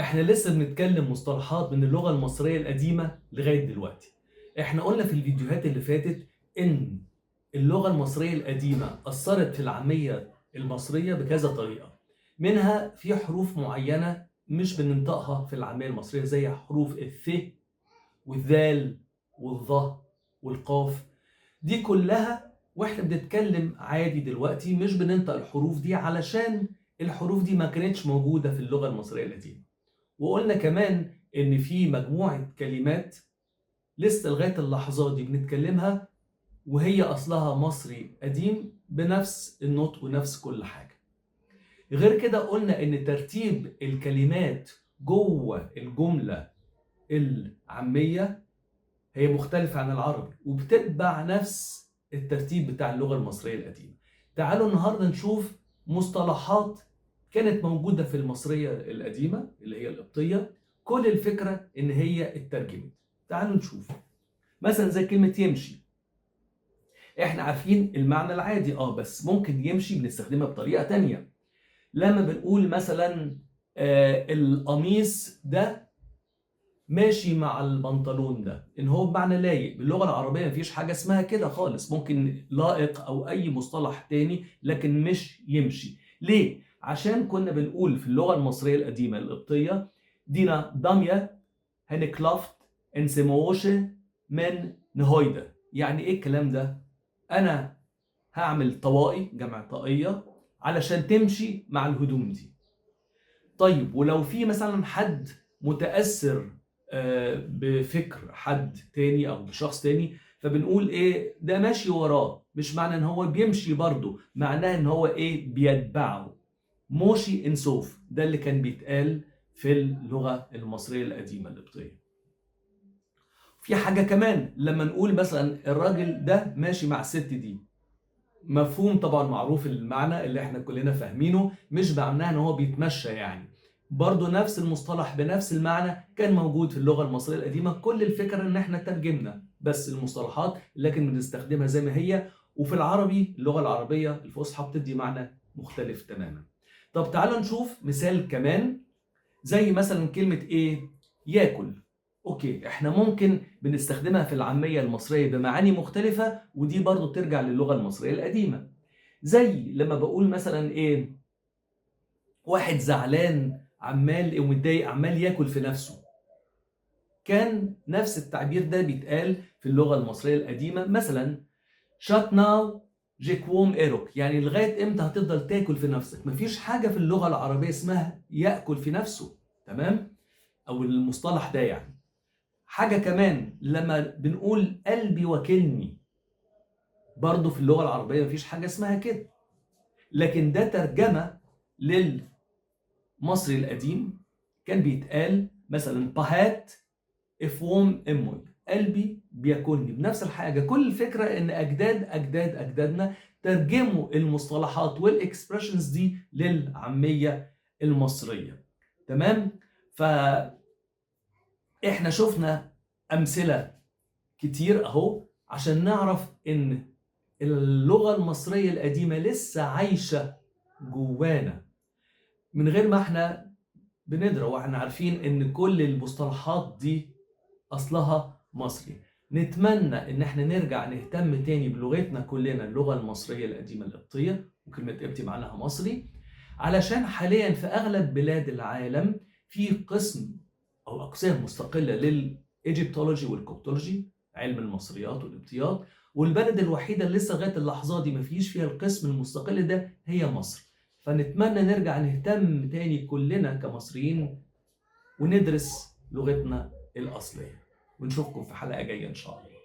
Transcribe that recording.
احنا لسه بنتكلم مصطلحات من اللغة المصرية القديمة لغاية دلوقتي. احنا قلنا في الفيديوهات اللي فاتت ان اللغة المصرية القديمة أثرت في العامية المصرية بكذا طريقة. منها في حروف معينة مش بننطقها في العامية المصرية زي حروف الث والذال والظ والقاف. دي كلها واحنا بنتكلم عادي دلوقتي مش بننطق الحروف دي علشان الحروف دي ما كانتش موجودة في اللغة المصرية القديمة. وقلنا كمان إن في مجموعة كلمات لسه لغاية اللحظة دي بنتكلمها وهي أصلها مصري قديم بنفس النطق ونفس كل حاجة. غير كده قلنا إن ترتيب الكلمات جوه الجملة العامية هي مختلفة عن العربي وبتتبع نفس الترتيب بتاع اللغة المصرية القديمة. تعالوا النهاردة نشوف مصطلحات كانت موجودة في المصرية القديمة اللي هي القبطية، كل الفكرة إن هي اترجمت. تعالوا نشوف مثلا زي كلمة يمشي. إحنا عارفين المعنى العادي بس ممكن يمشي بنستخدمها بطريقة تانية. لما بنقول مثلا القميص ده ماشي مع البنطلون ده، ان هو بمعنى لايق. باللغه العربيه مفيش حاجه اسمها كده خالص، ممكن لائق او اي مصطلح تاني لكن مش يمشي. ليه؟ عشان كنا بنقول في اللغه المصريه القديمه القبطيه دينا داميه هنكلافت انسموشه من نهويدا. يعني ايه الكلام ده؟ انا هعمل طواقي جمع طاقيه علشان تمشي مع الهدوم دي. طيب ولو في مثلا حد متأثر بفكر حد تاني او بشخص تاني، فبنقول ايه ده ماشي وراه. مش معنى ان هو بيمشي برضه، معناه ان هو ايه بيتبعه. موشي انسوف ده اللي كان بيتقال في اللغة المصرية القديمة القبطية. في حاجة كمان لما نقول مثلا الراجل ده ماشي مع الست دي، مفهوم طبعا معروف المعنى اللي احنا كلنا فاهمينه، مش معناه ان هو بيتمشى يعني. برضو نفس المصطلح بنفس المعنى كان موجود في اللغة المصرية القديمة. كل الفكرة ان احنا ترجمنا بس المصطلحات لكن بنستخدمها زي ما هي. وفي العربي اللغة العربية الفصحى بتدي معنى مختلف تماما. طب تعالوا نشوف مثال كمان زي مثلا كلمة ايه ياكل. اوكي، احنا ممكن بنستخدمها في العامية المصرية بمعاني مختلفة، ودي برضو ترجع للغة المصرية القديمة. زي لما بقول مثلا ايه واحد زعلان عمال ومتضايق عمال ياكل في نفسه، كان نفس التعبير ده بيتقال في اللغة المصرية القديمة. مثلا شات ناو جيكووم ايروك، يعني لغاية امتى هتفضل تاكل في نفسك. مفيش حاجة في اللغة العربية اسمها يأكل في نفسه، تمام؟ او المصطلح ده يعني. حاجة كمان لما بنقول قلبي وكلني، برضو في اللغة العربية مفيش حاجة اسمها كده، لكن ده ترجمة للمصري القديم. كان بيتقال مثلا بهات افوم اموي، قلبي بياكلني. بنفس الحاجة. كل الفكرة ان اجدادنا ترجموا المصطلحات والاكسبريشنز دي للعامية المصرية. تمام؟ فاحنا شفنا امثلة كتير اهو عشان نعرف ان اللغة المصرية القديمة لسه عايشة جوانا من غير ما احنا بندرى، واحنا عارفين ان كل المصطلحات دي اصلها مصري. نتمنى ان احنا نرجع نهتم تاني بلغتنا كلنا، اللغة المصرية القديمة القبطية، وكلمة قبطي معناها مصري، علشان حاليا في اغلب بلاد العالم في قسم او اقسام مستقلة للايجيبتولوجي والكوبتولوجي، علم المصريات والقبطيات. والبلد الوحيدة اللي لسه لغاية اللحظة دي مفيش فيها القسم المستقل ده هي مصر. فنتمنى نرجع نهتم تاني كلنا كمصريين وندرس لغتنا الأصلية. ونشوفكم في حلقة جاية إن شاء الله.